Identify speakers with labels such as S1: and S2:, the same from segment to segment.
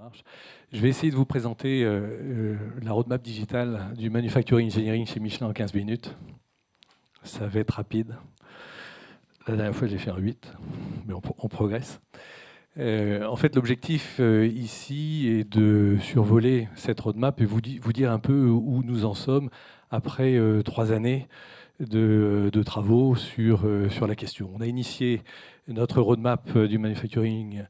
S1: marche. Je vais essayer de vous présenter la roadmap digitale du manufacturing engineering chez Michelin en 15 minutes. Ça va être rapide. La dernière fois, j'ai fait un 8, mais on progresse. En fait, l'objectif ici est de survoler cette roadmap et vous dire un peu où nous en sommes après 3 années de travaux sur la question. On a initié notre roadmap du manufacturing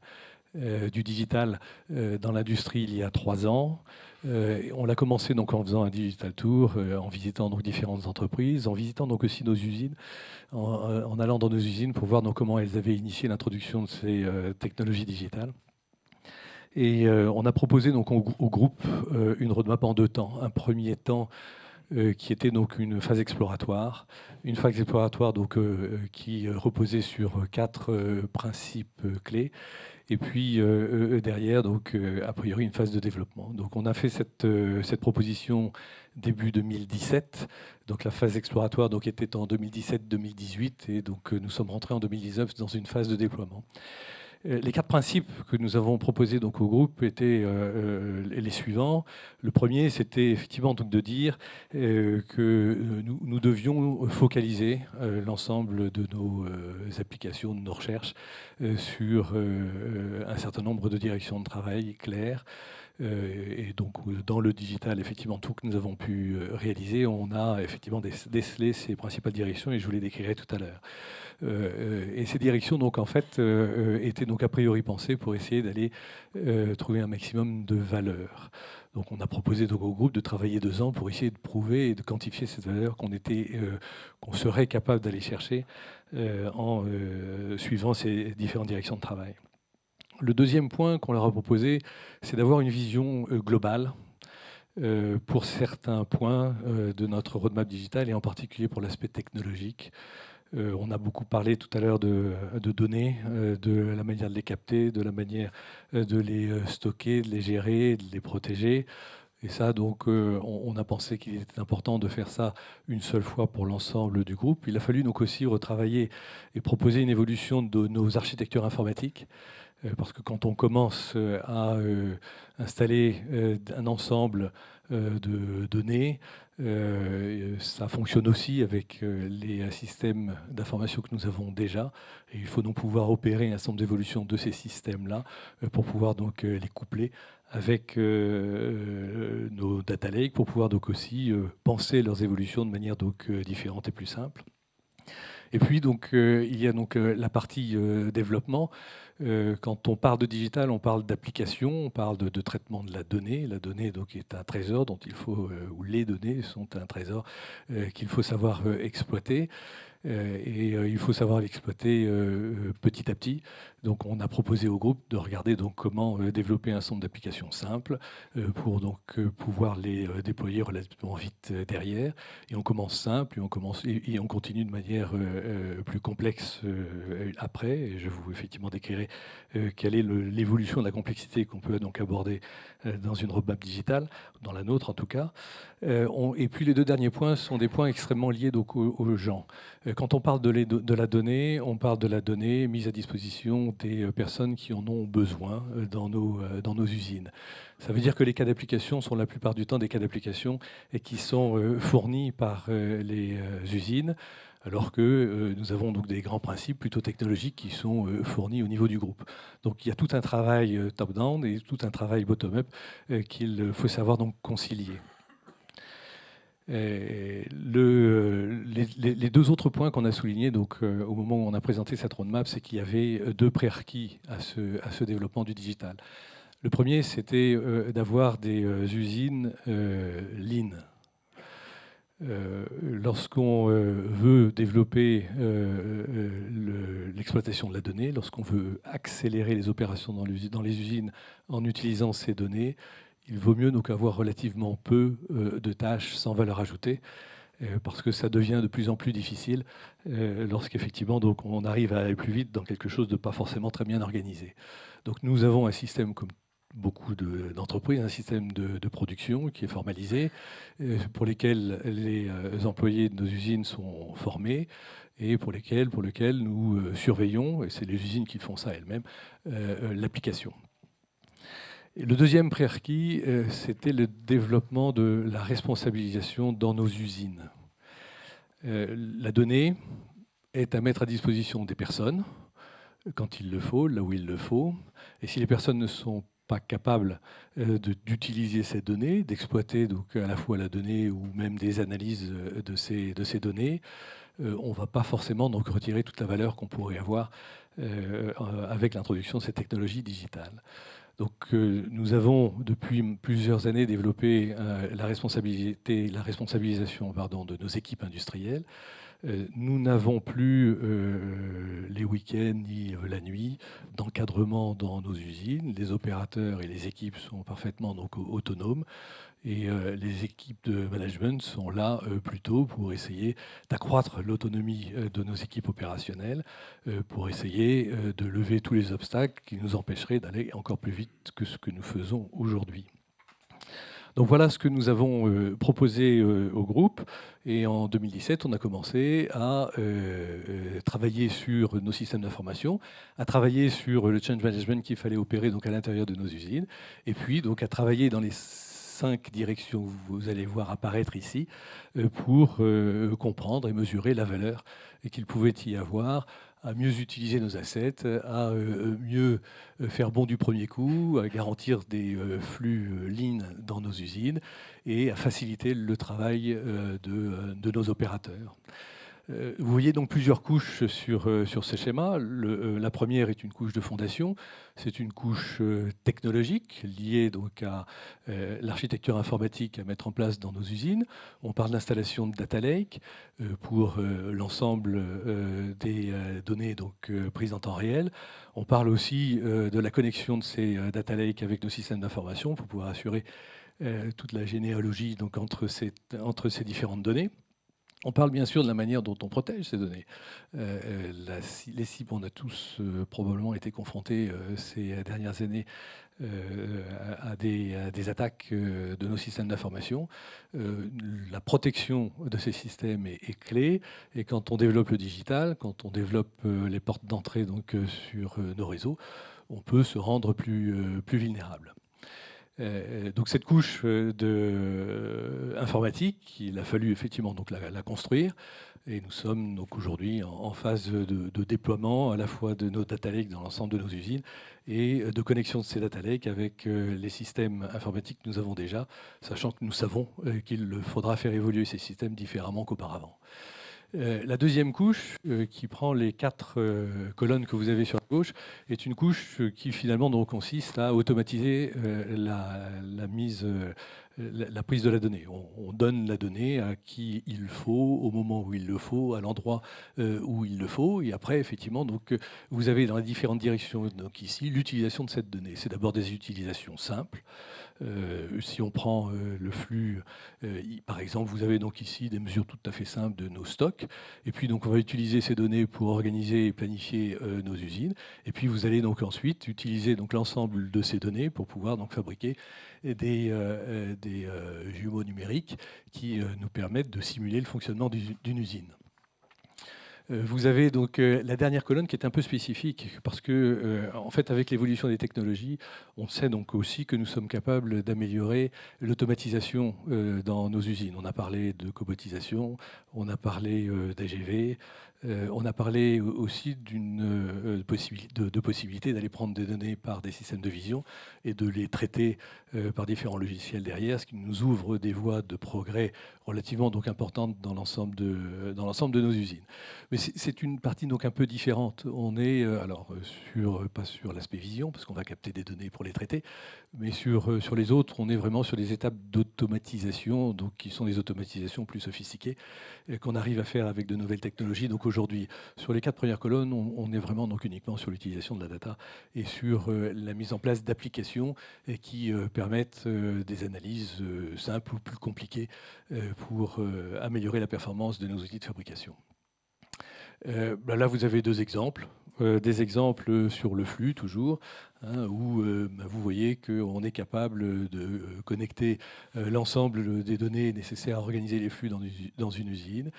S1: du digital dans l'industrie il y a 3 ans. On l'a commencé donc en faisant un digital tour, en visitant donc différentes entreprises, en visitant donc aussi nos usines, en allant dans nos usines pour voir donc comment elles avaient initié l'introduction de ces technologies digitales. Et on a proposé donc au groupe une roadmap en 2 temps. Un premier temps qui était donc une phase exploratoire. Une phase exploratoire donc, qui reposait sur 4 principes clés. Et puis derrière, donc, a priori, une phase de développement. Donc on a fait cette proposition début 2017. Donc la phase exploratoire donc, était en 2017-2018. Et donc nous sommes rentrés en 2019 dans une phase de déploiement. Les 4 principes que nous avons proposés donc, au groupe étaient les suivants. Le premier, c'était effectivement donc, de dire que nous devions focaliser l'ensemble de nos applications, de nos recherches sur un certain nombre de directions de travail claires. Et donc, dans le digital, effectivement, tout que nous avons pu réaliser, on a effectivement décelé ces principales directions et je vous les décrirai tout à l'heure. Et ces directions, donc, en fait, étaient donc a priori pensées pour essayer d'aller trouver un maximum de valeur. Donc, on a proposé donc, au groupe de travailler 2 ans pour essayer de prouver et de quantifier cette valeur qu'on serait capable d'aller chercher en suivant ces différentes directions de travail. Le deuxième point qu'on leur a proposé, c'est d'avoir une vision globale pour certains points de notre roadmap digital et en particulier pour l'aspect technologique. On a beaucoup parlé tout à l'heure de données, de la manière de les capter, de la manière de les stocker, de les gérer, de les protéger. Et ça, donc, on a pensé qu'il était important de faire ça une seule fois pour l'ensemble du groupe. Il a fallu donc aussi retravailler et proposer une évolution de nos architectures informatiques. Parce que quand on commence à installer un ensemble de données, ça fonctionne aussi avec les systèmes d'information que nous avons déjà. Et il faut donc pouvoir opérer un certain nombre d'évolutions de ces systèmes-là pour pouvoir donc les coupler avec nos data lakes, pour pouvoir donc aussi penser leurs évolutions de manière donc différente et plus simple. Et puis donc il y a donc la partie développement. Quand on parle de digital, on parle d'application, on parle de traitement de la donnée. La donnée donc, est un trésor dont il faut, ou les données sont un trésor qu'il faut savoir exploiter. Et il faut savoir l'exploiter petit à petit. Donc, on a proposé au groupe de regarder donc, comment développer un certain nombre d'applications simples pour donc, pouvoir les déployer relativement vite derrière. Et on commence simple et on continue de manière plus complexe après. Et je vous effectivement décrirai quelle est l'évolution de la complexité qu'on peut donc aborder dans une roadmap digitale, dans la nôtre en tout cas. Et puis les 2 derniers points sont des points extrêmement liés donc, aux gens. Quand on parle de la donnée, on parle de la donnée mise à disposition des personnes qui en ont besoin dans nos usines. Ça veut dire que les cas d'application sont la plupart du temps des cas d'application qui sont fournis par les usines, alors que nous avons donc des grands principes plutôt technologiques qui sont fournis au niveau du groupe. Donc il y a tout un travail top-down et tout un travail bottom-up qu'il faut savoir donc concilier. Les 2 autres points qu'on a soulignés donc, au moment où on a présenté cette roadmap, c'est qu'il y avait 2 prérequis à ce développement du digital. Le premier, c'était d'avoir des usines lean. Lorsqu'on veut développer l'exploitation de la donnée, lorsqu'on veut accélérer les opérations dans les usines en utilisant ces données, il vaut mieux donc avoir relativement peu de tâches sans valeur ajoutée, parce que ça devient de plus en plus difficile lorsqu'effectivement donc on arrive à aller plus vite dans quelque chose de pas forcément très bien organisé. Donc nous avons un système comme beaucoup d'entreprises, un système de production qui est formalisé, pour lesquels les employés de nos usines sont formés et pour lequel nous surveillons, et c'est les usines qui font ça elles-mêmes, l'application. Et le deuxième prérequis, c'était le développement de la responsabilisation dans nos usines. La donnée est à mettre à disposition des personnes, quand il le faut, là où il le faut. Et si les personnes ne sont pas capables d'utiliser ces données, d'exploiter donc à la fois la donnée ou même des analyses de ces données, on ne va pas forcément donc retirer toute la valeur qu'on pourrait avoir avec l'introduction de ces technologies digitales. Donc, nous avons depuis plusieurs années développé la responsabilisation de nos équipes industrielles. Nous n'avons plus les week-ends ni la nuit d'encadrement dans nos usines. Les opérateurs et les équipes sont parfaitement donc autonomes. Et les équipes de management sont là plutôt pour essayer d'accroître l'autonomie de nos équipes opérationnelles, pour essayer de lever tous les obstacles qui nous empêcheraient d'aller encore plus vite que ce que nous faisons aujourd'hui. Donc voilà ce que nous avons proposé au groupe. Et en 2017, on a commencé à travailler sur nos systèmes d'information, à travailler sur le change management qu'il fallait opérer donc à l'intérieur de nos usines, et puis donc à travailler dans les 5 directions que vous allez voir apparaître ici pour comprendre et mesurer la valeur qu'il pouvait y avoir à mieux utiliser nos assets, à mieux faire bon du premier coup, à garantir des flux lean dans nos usines et à faciliter le travail de nos opérateurs. Vous voyez donc plusieurs couches sur ce schéma. La première est une couche de fondation. C'est une couche technologique liée donc à l'architecture informatique à mettre en place dans nos usines. On parle d'installation de data lake pour l'ensemble des données donc, prises en temps réel. On parle aussi de la connexion de ces data lakes avec nos systèmes d'information pour pouvoir assurer toute la généalogie donc, entre ces différentes données. On parle bien sûr de la manière dont on protège ces données. Les cibles, on a tous probablement été confrontés ces dernières années à des attaques de nos systèmes d'information. La protection de ces systèmes est clé. Et quand on développe le digital, quand on développe les portes d'entrée donc, sur nos réseaux, on peut se rendre plus vulnérable. Donc cette couche informatique, il a fallu effectivement donc la construire. Et nous sommes donc aujourd'hui en phase de déploiement à la fois de nos data lakes dans l'ensemble de nos usines et de connexion de ces data lakes avec les systèmes informatiques que nous avons déjà, sachant que nous savons qu'il faudra faire évoluer ces systèmes différemment qu'auparavant. La deuxième couche, qui prend les 4 colonnes que vous avez sur la gauche, est une couche qui finalement donc, consiste à automatiser la prise de la donnée. On donne la donnée à qui il le faut, au moment où il le faut, à l'endroit où il le faut. Et après, effectivement, donc, vous avez dans les différentes directions, donc ici, l'utilisation de cette donnée. C'est d'abord des utilisations simples. Si on prend le flux, par exemple, vous avez donc ici des mesures tout à fait simples de nos stocks. Et puis, donc, on va utiliser ces données pour organiser et planifier nos usines. Et puis, vous allez donc ensuite utiliser donc l'ensemble de ces données pour pouvoir donc fabriquer des jumeaux numériques qui nous permettent de simuler le fonctionnement d'une usine. Vous avez donc la dernière colonne qui est un peu spécifique parce que, en fait, avec l'évolution des technologies, on sait donc aussi que nous sommes capables d'améliorer l'automatisation dans nos usines. On a parlé de cobotisation, on a parlé d'AGV, on a parlé aussi d'une possibilité d'aller prendre des données par des systèmes de vision et de les traiter par différents logiciels derrière, ce qui nous ouvre des voies de progrès relativement donc importantes dans l'ensemble de nos usines. Mais c'est une partie donc un peu différente. On est pas sur l'aspect vision, parce qu'on va capter des données pour les traiter, mais sur les autres, on est vraiment sur les étapes d'automatisation, donc qui sont des automatisations plus sophistiquées, qu'on arrive à faire avec de nouvelles technologies. Donc aujourd'hui, sur les 4 premières colonnes, on est vraiment donc uniquement sur l'utilisation de la data et sur la mise en place d'applications qui permettent des analyses simples ou plus compliquées pour améliorer la performance de nos outils de fabrication. Là, vous avez 2 exemples. Des exemples sur le flux, toujours. où vous voyez qu'on est capable de connecter l'ensemble des données nécessaires à organiser les flux dans une usine,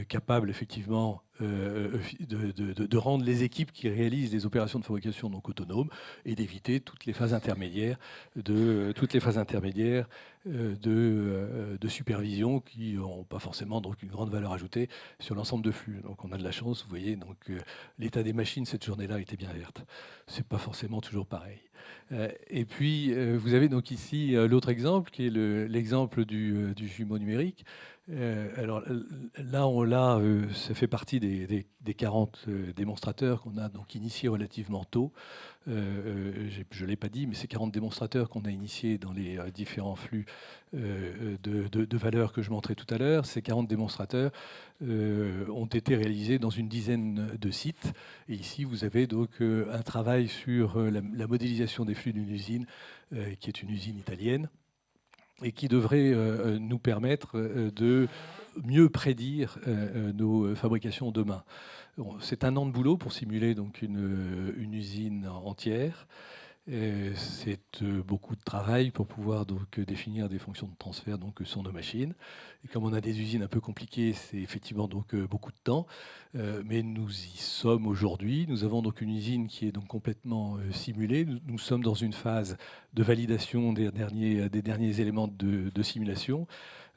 S1: capable effectivement de rendre les équipes qui réalisent les opérations de fabrication donc autonomes et d'éviter toutes les phases intermédiaires de supervision qui n'ont pas forcément donc une grande valeur ajoutée sur l'ensemble de flux. Donc on a de la chance, vous voyez, donc l'état des machines cette journée-là était bien verte. C'est pas forcément toujours pareil. Et puis vous avez donc ici l'autre exemple qui est l'exemple du jumeau numérique. Alors là, ça fait partie des 40 démonstrateurs qu'on a donc initiés relativement tôt. Je ne l'ai pas dit, mais ces 40 démonstrateurs qu'on a initiés dans les différents flux de valeurs que je montrais tout à l'heure, ces 40 démonstrateurs ont été réalisés dans une dizaine de sites. Et ici, vous avez donc un travail sur la modélisation des flux d'une usine, qui est une usine italienne, et qui devrait nous permettre de mieux prédire nos fabrications demain. C'est un an de boulot pour simuler donc une usine entière. C'est beaucoup de travail pour pouvoir donc définir des fonctions de transfert donc sur nos machines. Et comme on a des usines un peu compliquées, c'est effectivement donc beaucoup de temps. Mais nous y sommes aujourd'hui. Nous avons donc une usine qui est donc complètement simulée. Nous sommes dans une phase de validation des derniers éléments de simulation.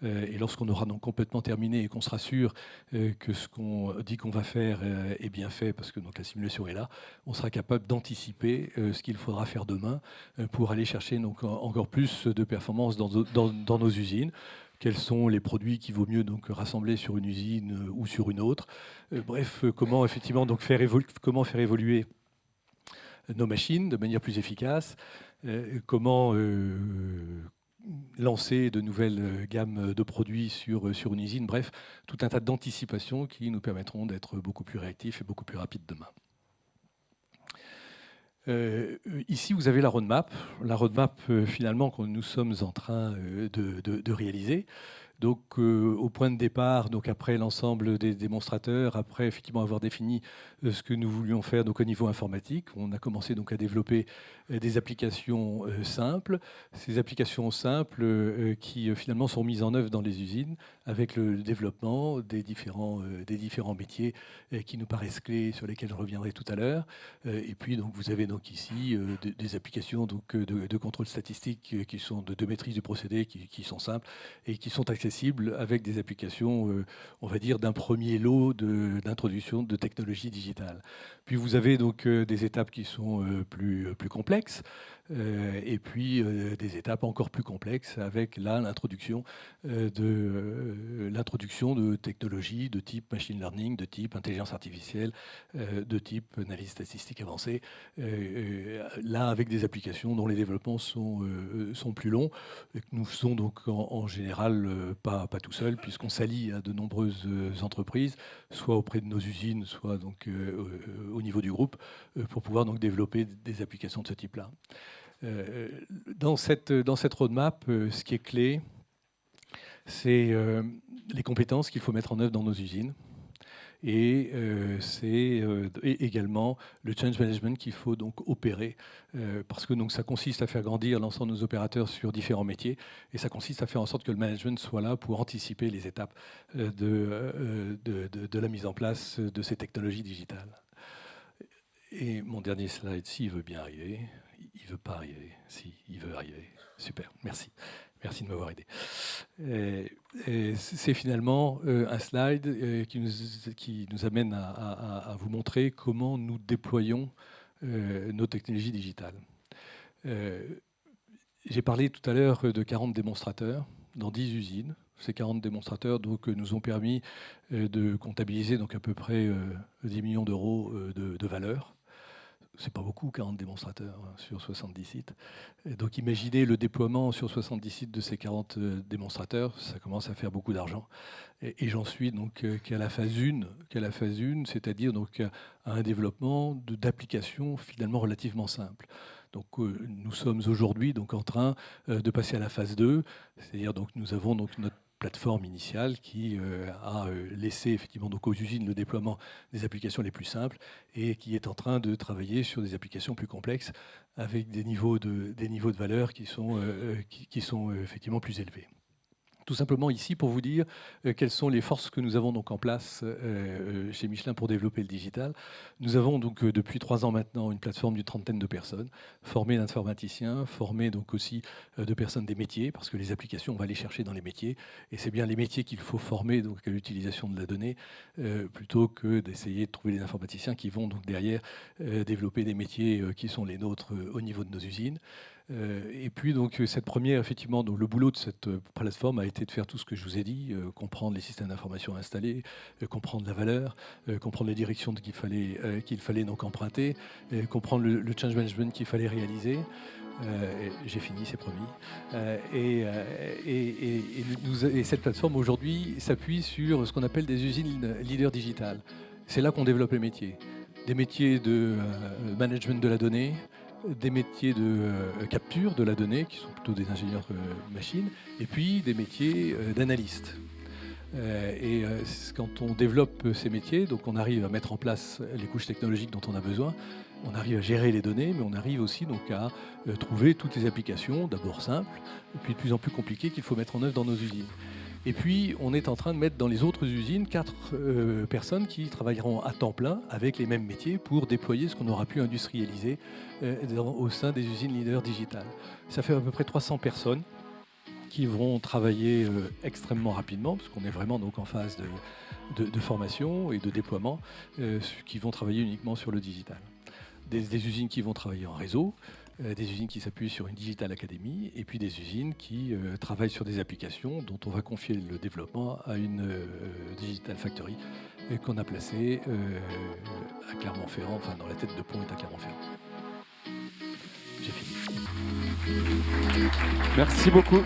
S1: Et lorsqu'on aura donc complètement terminé et qu'on sera sûr que ce qu'on dit qu'on va faire est bien fait, parce que donc la simulation est là, on sera capable d'anticiper ce qu'il faudra faire demain pour aller chercher donc encore plus de performances dans nos usines. Quels sont les produits qu'il vaut mieux donc rassembler sur une usine ou sur une autre. Bref, comment effectivement donc faire évoluer nos machines de manière plus efficace. Comment lancer de nouvelles gammes de produits sur une usine. Bref, tout un tas d'anticipations qui nous permettront d'être beaucoup plus réactifs et beaucoup plus rapides demain. Ici, vous avez la roadmap. La roadmap, finalement, que nous sommes en train de réaliser. Donc, au point de départ, donc après l'ensemble des démonstrateurs, après effectivement avoir défini ce que nous voulions faire donc au niveau informatique, on a commencé donc à développer des applications simples. Ces applications simples qui finalement sont mises en œuvre dans les usines avec le développement des différents métiers qui nous paraissent clés, sur lesquels je reviendrai tout à l'heure. Et puis donc vous avez donc ici des applications donc de contrôle statistique qui sont de maîtrise du procédé qui sont simples et qui sont accessibles avec des applications, on va dire, d'un premier lot d'introduction de technologies digitales. Puis vous avez donc des étapes qui sont plus complexes, et puis des étapes encore plus complexes avec là l'introduction de technologies de type machine learning, de type intelligence artificielle, de type analyse statistique avancée, là avec des applications dont les développements sont plus longs. Et que nous faisons donc en général pas tout seul, puisqu'on s'allie à de nombreuses entreprises, soit auprès de nos usines, soit donc au niveau du groupe, pour pouvoir donc développer des applications de ce type-là. Dans cette roadmap, ce qui est clé, c'est les compétences qu'il faut mettre en œuvre dans nos usines. Et c'est également le change management qu'il faut donc opérer, parce que donc ça consiste à faire grandir l'ensemble de nos opérateurs sur différents métiers, et ça consiste à faire en sorte que le management soit là pour anticiper les étapes de la mise en place de ces technologies digitales. Et mon dernier slide, s'il veut bien arriver. Il ne veut pas arriver. Si, il veut arriver. Super, merci. Merci de m'avoir aidé. C'est finalement un slide qui nous amène à vous montrer comment nous déployons nos technologies digitales. J'ai parlé tout à l'heure de 40 démonstrateurs dans 10 usines. Ces 40 démonstrateurs donc, nous ont permis de comptabiliser donc, à peu près 10 millions d'euros de valeur. C'est pas beaucoup, 40 démonstrateurs sur 70 sites. Et donc imaginez le déploiement sur 70 sites de ces 40 démonstrateurs, ça commence à faire beaucoup d'argent. Et j'en suis donc qu'à la phase 1, c'est-à-dire donc à un développement d'applications finalement relativement simples. Donc nous sommes aujourd'hui donc en train de passer à la phase 2, c'est-à-dire donc nous avons donc notre plateforme initiale qui a laissé effectivement donc aux usines le déploiement des applications les plus simples et qui est en train de travailler sur des applications plus complexes avec des niveaux de valeur qui sont effectivement plus élevés. Tout simplement ici pour vous dire quelles sont les forces que nous avons donc en place chez Michelin pour développer le digital. Nous avons donc depuis 3 ans maintenant une plateforme d'une trentaine de personnes, formées d'informaticiens, formées donc aussi de personnes des métiers, parce que les applications, on va les chercher dans les métiers, et c'est bien les métiers qu'il faut former donc, à l'utilisation de la donnée, plutôt que d'essayer de trouver des informaticiens qui vont donc derrière développer des métiers qui sont les nôtres au niveau de nos usines. Et puis donc cette première, effectivement, donc le boulot de cette plateforme a été de faire tout ce que je vous ai dit, comprendre les systèmes d'information installés, comprendre la valeur, comprendre les directions qu'il fallait donc emprunter, comprendre le change management qu'il fallait réaliser. J'ai fini, c'est promis. Et cette plateforme aujourd'hui s'appuie sur ce qu'on appelle des usines leaders digitales. C'est là qu'on développe les métiers. Des métiers de management de la donnée, des métiers de capture de la donnée, qui sont plutôt des ingénieurs machines, et puis des métiers d'analystes. Quand on développe ces métiers, donc on arrive à mettre en place les couches technologiques dont on a besoin, on arrive à gérer les données, mais on arrive aussi donc à trouver toutes les applications, d'abord simples, et puis de plus en plus compliquées qu'il faut mettre en œuvre dans nos usines. Et puis, on est en train de mettre dans les autres usines 4 personnes qui travailleront à temps plein avec les mêmes métiers pour déployer ce qu'on aura pu industrialiser au sein des usines leaders digitales. Ça fait à peu près 300 personnes qui vont travailler extrêmement rapidement, parce qu'on est vraiment donc en phase de formation et de déploiement, qui vont travailler uniquement sur le digital. Des usines qui vont travailler en réseau, des usines qui s'appuient sur une Digital Academy, et puis des usines qui travaillent sur des applications dont on va confier le développement à une Digital Factory qu'on a placée à Clermont-Ferrand, enfin dans la tête de pont est à Clermont-Ferrand. J'ai fini.
S2: Merci beaucoup.